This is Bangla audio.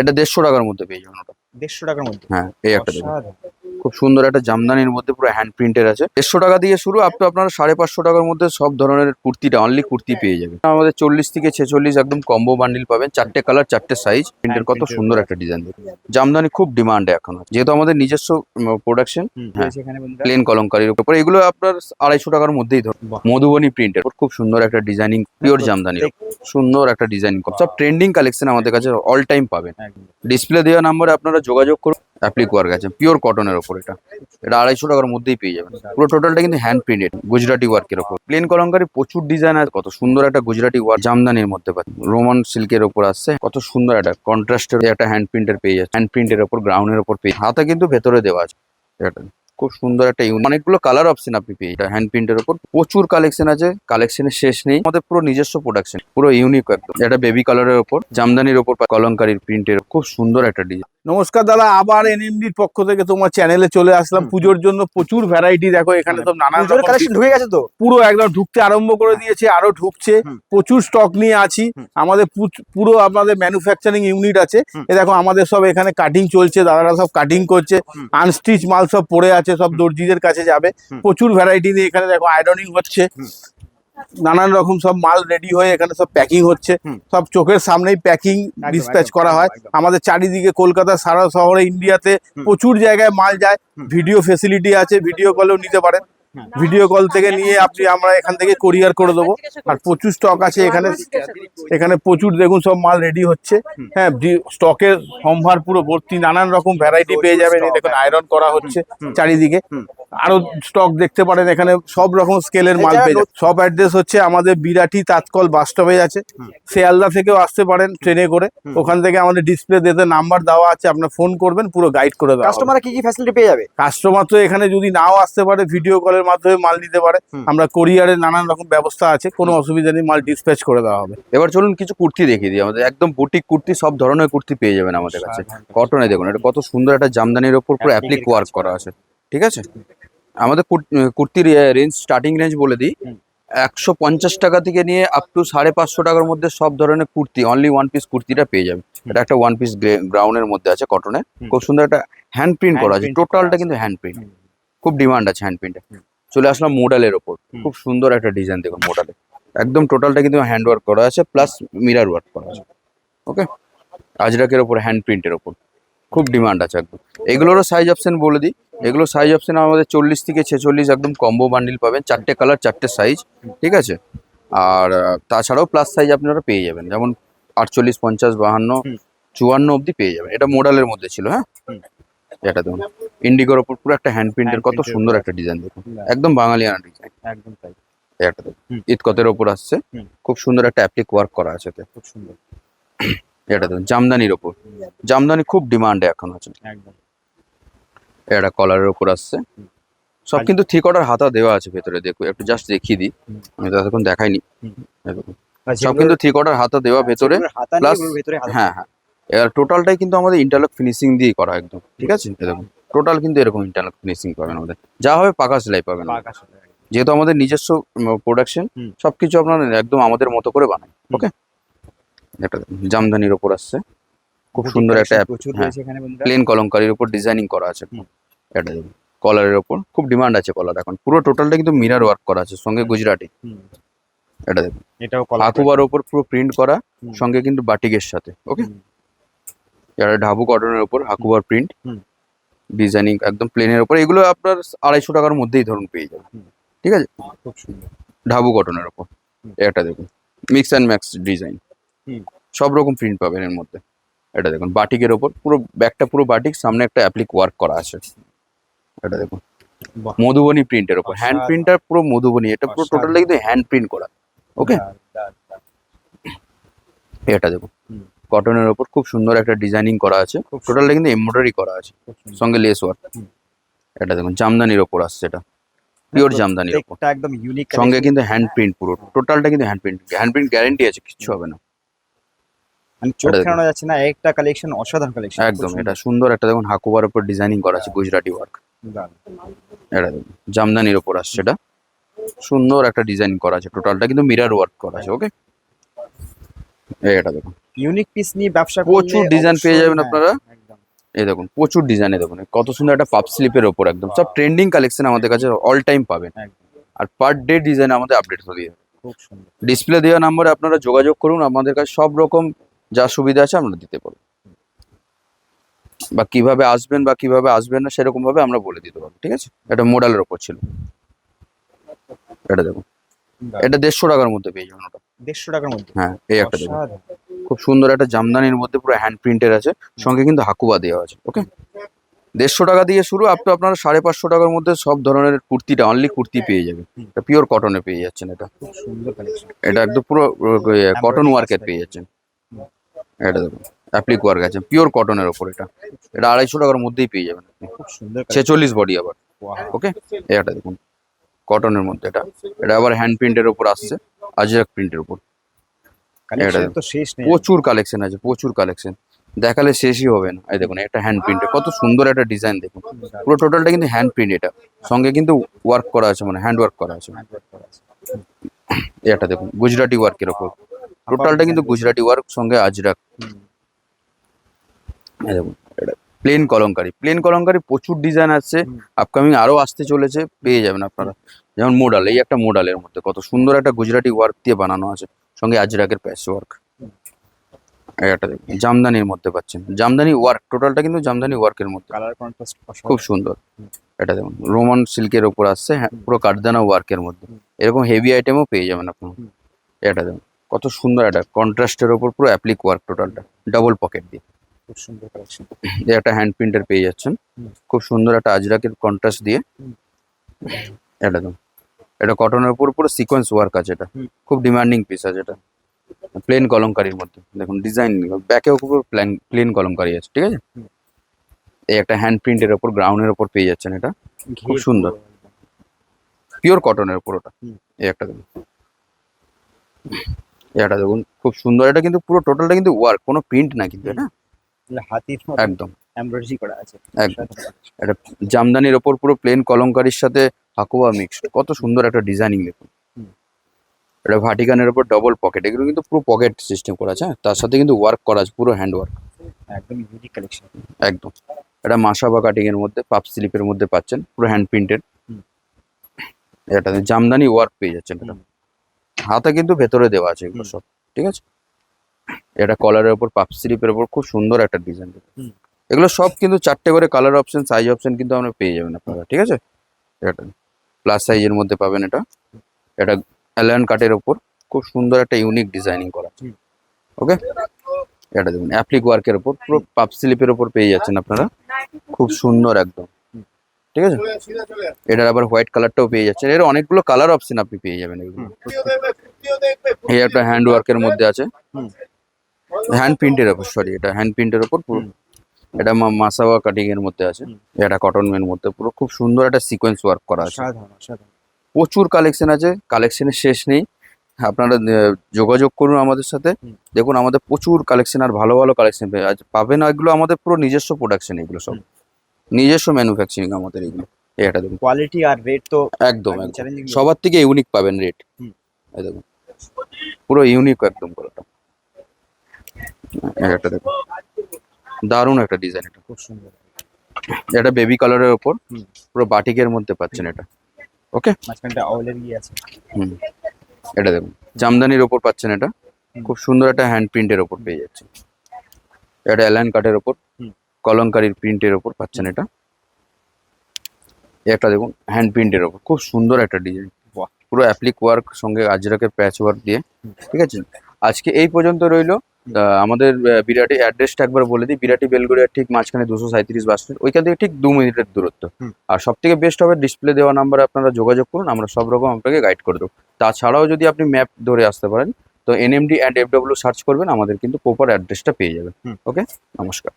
এটা 150 টাকার মধ্যে পেয়ে যাবেন ওটা। 150 টাকার মধ্যে? হ্যাঁ, এই একটা দেখুন, অসাধারণ। খুব সুন্দর একটা জামদানির মধ্যে পুরো হ্যান্ড প্রিন্টের আছে। 150 টাকা দিয়ে শুরু, আপ টু আপনারা 550 টাকার মধ্যে সব ধরনের কুর্তিটা অনলি কুর্তি পেয়ে যাবেন। আমাদের 40 থেকে 46 একদম কম্বো বান্ডিল পাবেন, 4টে কালার 4টে সাইজ। প্রিন্টের কত সুন্দর একটা ডিজাইন দেখুন। জামদানি খুব ডিমান্ডে এখন আছে, যেহেতু আমাদের নিজস্ব প্রোডাকশন। হ্যাঁ, রয়েছে এখানে বন্ধুরা। প্লেন কলমকারীর উপর এগুলো আপনার 250 টাকার মধ্যেই ধরুন। বাহ। মধুবনী প্রিন্টের খুব সুন্দর একটা ডিজাইনিং, পিওর জামদানি, সুন্দর একটা ডিজাইনিং, সব ট্রেন্ডিং কালেকশন আমাদের কাছে অল টাইম পাবেন। একদম। ডিসপ্লে দেওয়া নাম্বারে আপনারা যোগাযোগ করুন। অ্যাপ্লিক ওয়ার্ক আছে পিওর কটনের ওপর, এটা 250 টাকার মধ্যেই পেয়ে যাবেন। পুরো টোটালটা কিন্তু হ্যান্ড প্রিন্টেড গুজরাটি ওয়ার্কের ওপর। প্লেন কলমকারী প্রচুর ডিজাইন আছে, কত সুন্দর একটা গুজরাটি ওয়ার্ক জামদানির মধ্যে পাচ্ছেন। রোমান সিল্কের ওপর আসছে, কত সুন্দর একটা কন্ট্রাস্টের একটা হ্যান্ড প্রিন্টের পেয়ে যাচ্ছে। হ্যান্ড প্রিন্টের ওপর গ্রাউন্ডের ওপর পেয়ে, হাতে কিন্তু ভেতরে দেওয়া আছে। এটা খুব সুন্দর একটা অনেকগুলো কালার অপশন আপনি পেয়ে, এটা হ্যান্ড প্রিন্টের ওপর প্রচুর কালেকশন আছে, কালেকশনের শেষ নেই। আমাদের পুরো নিজস্ব প্রোডাকশন, পুরো ইউনিক একদম। এটা বেবি কালারের ওপর জামদানির ওপর কলমকারীর প্রিন্টের খুব সুন্দর একটা ডিজাইন। নমস্কার দাদা, আবার এনএমডির পক্ষ থেকে তোমার চ্যানেলে চলে আসলাম। পুজোর জন্য প্রচুর ভ্যারাইটি, দেখো এখানে তো নানান পুজোর রকম কালেকশন ঢুকে গেছে তো? পুরো একদম ঢুকতে আরম্ভ করে দিয়েছে, আরো ঢুকছে। প্রচুর স্টক নিয়ে আছি। আমাদের পুরো আমাদের ম্যানুফ্যাকচারিং ইউনিট আছে। এ দেখো আমাদের সব এখানে কাটিং চলছে, দাদারা সব কাটিং করছে। আনস্টিচ মাল সব পড়ে আছে, সব দর্জিদের কাছে যাবে। প্রচুর ভ্যারাইটি নিয়ে এখানে দেখো আয়রনিং হচ্ছে, নানান রকম সব মাল রেডি হয়ে এখানে সব প্যাকিং হচ্ছে। সব চোখের সামনেই প্যাকিং ডিসপ্যাচ করা হয়। আমাদের চারিদিকে কলকাতা, সারা শহরে, ইন্ডিয়াতে প্রচুর জায়গায় মাল যায়। ভিডিও ফেসিলিটি আছে, ভিডিও কলেও নিতে পারেন। ভিডিও কল থেকে নিয়ে আমরা এখান থেকে কোরিয়ার করে দেবো। আর প্রচুর স্টক আছে এখানে। এখানে প্রচুর দেখুন সব মাল রেডি হচ্ছে। হ্যাঁ, স্টকের সম্ভার পুরো ভর্তি, নানান রকম ভ্যারাইটি পেয়ে যাবেন। এই দেখুন আয়রন করা হচ্ছে চারিদিকে। আরো স্টক দেখতে পারেন, এখানে সব রকম স্কেলের মাল পেয়ে যাবেন। সব অ্যাড্রেস হচ্ছে আমাদের বিরাটি তাৎকল বাস স্টপেজ আছে। শিয়ালদা থেকেও আসতে পারেন ট্রেনে করে। ওখান থেকে আমাদের ডিসপ্লে দিতে নাম্বার দেওয়া আছে, আপনার ফোন করবেন, পুরো গাইড করে দেওয়া হবে। কাস্টমাররা কি কি ফ্যাসিলিটি পেয়ে যাবে? কাস্টমার তো এখানে যদি নাও আসতে পারে, ভিডিও কলের মাধ্যমে মাল নিতে পারে। আমরা কোরিয়ারের নানান রকম ব্যবস্থা আছে, কোনো অসুবিধা নেই, মাল ডিসপ্যাচ করে দেওয়া হবে। এবার চলুন কিছু কুর্তি দেখিয়ে দিই। আমাদের একদম বুটিক কুর্তি, সব ধরনের কুর্তি পেয়ে যাবেন আমাদের কাছে। কটনে দেখুন, এটা কত সুন্দর একটা জামদানির ওপর পুরো অ্যাপ্লিক ওয়ার্ক করা আছে, ঠিক আছে। আমাদের কুর্তির রেঞ্জ, স্টার্টিং রেঞ্জ বলে দিই, 150 টাকা থেকে নিয়ে আপ টু 550 টাকার মধ্যে সব ধরনের কুর্তি, অনলি ওয়ান পিস কুর্তিটা পেয়ে যাবেন। এটা একটা ওয়ান পিস গ্রাউন্ডের মধ্যে আছে কটনে, খুব সুন্দর একটা হ্যান্ড প্রিন্ট করা আছে। টোটালটা কিন্তু হ্যান্ড প্রিন্ট, খুব ডিমান্ড আছে হ্যান্ড প্রিন্টে। চলে আসলাম মোডালের ওপর, খুব সুন্দর একটা ডিজাইন দেখুন মোডালে। একদম টোটালটা কিন্তু হ্যান্ড ওয়ার্ক করা আছে, প্লাস মিরার ওয়ার্ক করা আছে। ওকে, আজরাকের ওপর হ্যান্ড প্রিন্টের ওপর খুব ডিমান্ড আছে একদম। এগুলোরও সাইজ অপশন বলে দিই, এগুলো সাইজ অপশন আমাদের 40 থেকে 46 একদম কম্বো বান্ডিল পাবেন, 4টে কালার 4টে সাইজ, ঠিক আছে। আর তাছাড়াও প্লাস সাইজ আপনারা পেয়ে যাবেন, যেমন 48, 50, 52, 54 অবধি পেয়ে যাবেন। এটা মোডালের মধ্যে ছিল। হ্যাঁ, এটা দেখুন ইন্ডিগোর ওপর পুরো একটা হ্যান্ড প্রিন্টের কত সুন্দর একটা ডিজাইন দেখুন, একদম বাঙালিয়ানা ডিজাইন। একদম তাই। এটা দেখুন ইটকতের ওপর আসছে, খুব সুন্দর একটা অ্যাপ্লিক ওয়ার্ক করা আছে এতে, খুব সুন্দর। এটা দেখুন জামদানির ওপর, জামদানি খুব ডিমান্ডে এখন আছে। একদম। এটা কলারের ওপর আসছে, সব কিন্তু 3/4 হাতা দেওয়া আছে ভেতরে। দেখুন একটু জাস্ট দেখিয়ে দিই, আমি তো এতক্ষণ দেখাইনি। সব কিন্তু 3/4 হাতা দেওয়া ভেতরে, প্লাস হ্যাঁ হ্যাঁ, এর টোটালটাই কিন্তু আমাদের ইন্টারলক ফিনিশিং দিয়ে করা একদম, ঠিক আছে। দেখুন টোটাল কিন্তু এরকম ইন্টারলক ফিনিশিং পাবেন আমাদের, যা হবে পাকা সেলাই পাবেন। যেহেতু আমাদের নিজস্ব প্রোডাকশন, সবকিছু আপনার একদম আমাদের মতো করে বানাই। ওকে, এটা জামদানির ওপর আসছে, খুব সুন্দর একটা প্লেন কলমকারীর উপর ডিজাইনিং করা আছে। এটা দেখুন কলারের ওপর খুব ডিমান্ড আছে কলার এখন। পুরো টোটালটা কিন্তু মিরার ওয়ার্ক করা আছে, সঙ্গে গুজরাটি। এটা দেখুন হাকুবার ওপর পুরো প্রিন্ট করা, সঙ্গে কিন্তু বাটিকের সাথে। ওকে, এটা ঢাবু কটনের ওপর হাকুবার প্রিন্ট ডিজাইনিং, একদম প্লেনের ওপর। এগুলো আপনার 250 টাকার মধ্যেই ধরুন পেয়ে যাবেন, ঠিক আছে। খুব সুন্দর ঢাবু কটনের ওপর এটা দেখুন মিক্স অ্যান্ড ম্যাক্স ডিজাইন, সব রকম প্রিন্ট পাবেন এর মধ্যে। এটা দেখুন বাটিকের ওপর, পুরো ব্যাকটা পুরো বাটিক, সামনে একটা অ্যাপ্লিক ওয়ার্ক করা আছে। এটা দেখুন মধুবনী প্রিন্টের ওপর, হ্যান্ড প্রিন্টার পুরো মধুবনী, এটা পুরো টোটালটা কিন্তু হ্যান্ড প্রিন্ট করা। ওকে, এটা দেখুন কটনের ওপর খুব সুন্দর একটা ডিজাইনিং করা আছে, টোটালটা কিন্তু এমব্রয়ডারি করা আছে, সঙ্গে লেস ওয়ার্ক। এটা দেখুন জামদানির ওপর আসছে, এটা পিওর জামদানির ওপর, একদম ইউনিক, সঙ্গে কিন্তু হ্যান্ড প্রিন্ট, পুরো টোটালটা কিন্তু হ্যান্ড প্রিন্ট গ্যারান্টি আছে, কিচ্ছু হবে না। চোখ ফেরানো যাচ্ছে না, একটা কালেকশন, অসাধারণ কালেকশন একদম। এটা সুন্দর একটা দেখুন হাকুবার ওপর ডিজাইনিং করা আছে, গুজরাটি ওয়ার্ক। এটা দেখুন জামদানির ওপর আসছে, এটা সুন্দর একটা ডিজাইন করা আছে, টোটালটা কিন্তু মিরার ওয়ার্ক করা আছে। ওকে, এটা দেখুন ইউনিক পিস নিয়ে ব্যবসা করলে প্রচুর ডিজাইন পেয়ে অবশ্যই, যাবেন হ্যাঁ, আপনারা। একদম এই দেখুন প্রচুর ডিজাইনে দেখুন কত সুন্দর একটা পাপ স্লিপের ওপর একদম সব ট্রেন্ডিং কালেকশন আমাদের কাছে অল টাইম পাবেন। একদম আর পার ডে ডিজাইন আমাদের আপডেট হয়ে যাবে। খুব সুন্দর। ডিসপ্লে দেওয়া নাম্বারে আপনারা যোগাযোগ করুন, আমাদের কাছে সব রকম যা সুবিধা আছে আমরা দিতে পারবো, বা কিভাবে আসবেন না সেরকম ভাবে আমরা বলে দিতে পারবো। ঠিক আছে, এটা মডেলের ওপর ছিল। এটা দেখুন, এটা 150 টাকার মধ্যে পেয়ে যাবেন ওটা। 150 টাকার মধ্যে হ্যাঁ, এই একটা দেখুন অসাধারণ। খুব সুন্দর একটা জামদানির মধ্যে পুরো হ্যান্ড প্রিন্টের আছে, সঙ্গে কিন্তু হাকুবা দেওয়া আছে। ওকে, 150 টাকা দিয়ে শুরু, আপ টু আপনারা 550 টাকার মধ্যে সব ধরনের কুর্তিটা অনলি কুর্তি পেয়ে যাবেন। এটা পিওর কটনে পেয়ে যাচ্ছেন। এটা খুব সুন্দর কালেকশন। এটা একদম পুরো কটন ওয়ার্কের পেয়ে যাচ্ছেন। এটা দেখুন অ্যাপ্লিক ওয়ার্ক আছে পিওর কটনের ওপর। এটা 250 টাকার মধ্যেই পেয়ে যাবেন আপনি। খুব সুন্দর 46 বডি আবার। Wow, ওকে, এটা দেখুন কটনের মধ্যে। এটা আবার হ্যান্ড প্রিন্টের ওপর আসছে, আজরাক প্রিন্টের ওপর। কালেকশন তো শেষ নেই। প্রচুর কালেকশন আছে, প্রচুর কালেকশন, দেখালে শেষই হবে না। এই দেখুন একটা হ্যান্ড প্রিন্টে কত সুন্দর একটা ডিজাইন দেখুন, পুরো টোটালটা কিন্তু হ্যান্ড প্রিন্ট। এটা সঙ্গে কিন্তু ওয়ার্ক করা আছে, মানে হ্যান্ড ওয়ার্ক করা আছে। এটা দেখুন গুজরাটি ওয়ার্কের ওপর, টোটালটা কিন্তু গুজরাটি ওয়ার্ক সঙ্গে আজরাক। এই দেখুন এটা প্লেন কলমকারি প্রচুর ডিজাইন আছে, আপকামিং আরো আসতে চলেছে, পেয়ে যাবেন আপনারা। যেমন মোডাল, এই একটা মোডালের মধ্যে কত সুন্দর একটা গুজরাটি ওয়ার্ক দিয়ে বানানো আছে, সঙ্গে আজরাকের প্যাচ ওয়ার্ক। এটা দেখুন জামদানির মধ্যে পাচ্ছেন, জামদানি ওয়ার্ক, টোটালটা কিন্তু জামদানি ওয়ার্কের মধ্যে, কালার কন্ট্রাস্ট খুব সুন্দর। এটা দেখুন রোমান সিল্কের ওপর আসছে, হ্যাঁ পুরো কাঠদানা ওয়ার্কের মধ্যে। এরকম হেভি আইটেমও পেয়ে যাবেন আপনি। এটা দেখুন কত সুন্দর একটা কন্ট্রাস্টের ওপর পুরো অ্যাপ্লিক ওয়ার্ক, টোটালটা ডাবল পকেট দিয়ে। খুব সুন্দর কালেকশন। এই একটা হ্যান্ড প্রিন্টার পেয়ে যাচ্ছেন, খুব সুন্দর একটা আজরাকের কন্ট্রাস্ট দিয়ে। এটা দেখুন এটা কটনের উপর পুরো সিকোয়েন্স ওয়ার্ক আছে। এটা খুব ডিমান্ডিং পিস আছে। এটা প্লেন কলমকারির মধ্যে দেখুন ডিজাইন, ব্যাকেও পুরো প্লেন কলমকারি আছে। ঠিক আছে, এই একটা হ্যান্ড প্রিন্টের ওপর গ্রাউন্ডের ওপর পেয়ে যাচ্ছেন। এটা খুব সুন্দর পিওর কটনের উপর ওটা। এই একটা দেখুন, এটা দেখুন খুব সুন্দর। এটা কিন্তু পুরো টোটালটা কিন্তু ওয়ার্ক, কোনো প্রিন্ট না কিন্তু। এটা হাতির একদম এমব্রয়ডারি করা আছে। একদম এটা জামদানির ওপর পুরো প্লেন কলমকারির সাথে হাকুয়া মিক্সড, কত সুন্দর একটা ডিজাইনিং দেখুন। এটা ভাটিকানের ওপর ডবল পকেট, এগুলো কিন্তু পুরো পকেট সিস্টেম করা আছে, হ্যাঁ? তার সাথে কিন্তু ওয়ার্ক করা আছে, পুরো হ্যান্ড ওয়ার্ক একদম ইউনিক কালেকশন। একদম। এটা মাসাবা কাটিং এর মধ্যে পাপ স্লিপের মধ্যে পাচ্ছেন, পুরো হ্যান্ড প্রিন্টেড। এটা জামদানি ওয়ার্ক পেয়ে যাচ্ছেন। এটা হাতে কিন্তু ভেতরে দেওয়া আছে এগুলো সব। ঠিক আছে, এটা কলারের ওপর পাপ স্লিপের ওপর খুব সুন্দর একটা ডিজাইন। এগুলো সব কিন্তু 4টে করে কালার অপশন, সাইজ অপশন কিন্তু আমরা পেয়ে যাবেন আপনারা। ঠিক আছে, এটা প্লাস সাইজের মধ্যে পাবেন। এটা অ্যালান কাটের ওপর খুব সুন্দর একটা ইউনিক ডিজাইনিং করা। ওকে, এটা দেখুন অ্যাপ্লিক ওয়ার্কের ওপর পুরো পাপ স্লিপের ওপর পেয়ে যাচ্ছেন আপনারা, খুব সুন্দর একদম। ঠিক আছে, এটার আবার হোয়াইট কালারটাও পেয়ে যাচ্ছেন। এর অনেকগুলো কালার অপশন আপনি পেয়ে যাবেন এগুলো। এই একটা হ্যান্ড ওয়ার্কের মধ্যে আছে, হ্যান্ড প্রিন্টের ওপর, সরি এটা হ্যান্ড প্রিন্টের ওপর পুরো। এটা মাসাওয়া কাটিং এর মধ্যে আছে। এটা কটন এর মধ্যে পুরো খুব সুন্দর একটা সিকোয়েন্স ওয়ার্ক করা আছে। প্রচুর কালেকশন আছে, কালেকশনের শেষ নেই। আপনারা যোগাযোগ করুন আমাদের সাথে, দেখুন আমাদের প্রচুর কালেকশন, আর ভালো ভালো কালেকশন পাবেন। এগুলো আমাদের পুরো নিজস্ব প্রোডাকশন, এগুলো সব নিজস্ব ম্যানুফ্যাকচারিং আমাদের এগুলো। এটা দেখুন কোয়ালিটি আর রেট তো একদম একদম সবার থেকে ইউনিক পাবেন রেট। এই দেখুন পুরো ইউনিক একদম পুরোটা। এটা দেখুন দারুণ একটা ডিজাইন, এটা খুব সুন্দর। এটা বেবি কালারের ওপর পুরো বাটিকের মধ্যে পাচ্ছেন এটা। ওকে, মাঝখানটা অলের ইয়ে আছে। এটা দেখুন জামদানির ওপর পাচ্ছেন। এটা খুব সুন্দর একটা হ্যান্ড প্রিন্টের ওপর পেয়ে যাচ্ছে। এটা অ্যালান কাটের ওপর কলমকারির প্রিন্টের ওপর পাচ্ছেন। এটা একটা দেখুন হ্যান্ড প্রিন্টের ওপর খুব সুন্দর একটা ডিজাইন, পুরো অ্যাপ্লিক ওয়ার্ক সঙ্গে আজরাকের প্যাচ ওয়ার্ক দিয়ে। ঠিক আছে, আজকে এই পর্যন্ত রইলো। আমাদের বিরাটি অ্যাড্রেসটা একবার বলে দিই। বিরাটি বেলগড়িয়ার ঠিক মাঝখানে 237 বাস স্ট্যান্ড, ওইখান থেকে ঠিক 2 মিনিটের দূরত্ব। আর সব থেকে বেস্ট হবে ডিসপ্লে দেওয়া নাম্বারে আপনারা যোগাযোগ করুন, আমরা সব রকম আপনাকে গাইড করে দেবো। তাছাড়াও যদি আপনি ম্যাপ ধরে আসতে পারেন তো NMD&FW সার্চ করবেন, আমাদের কিন্তু প্রপার অ্যাড্রেসটা পেয়ে যাবেন। ওকে, নমস্কার।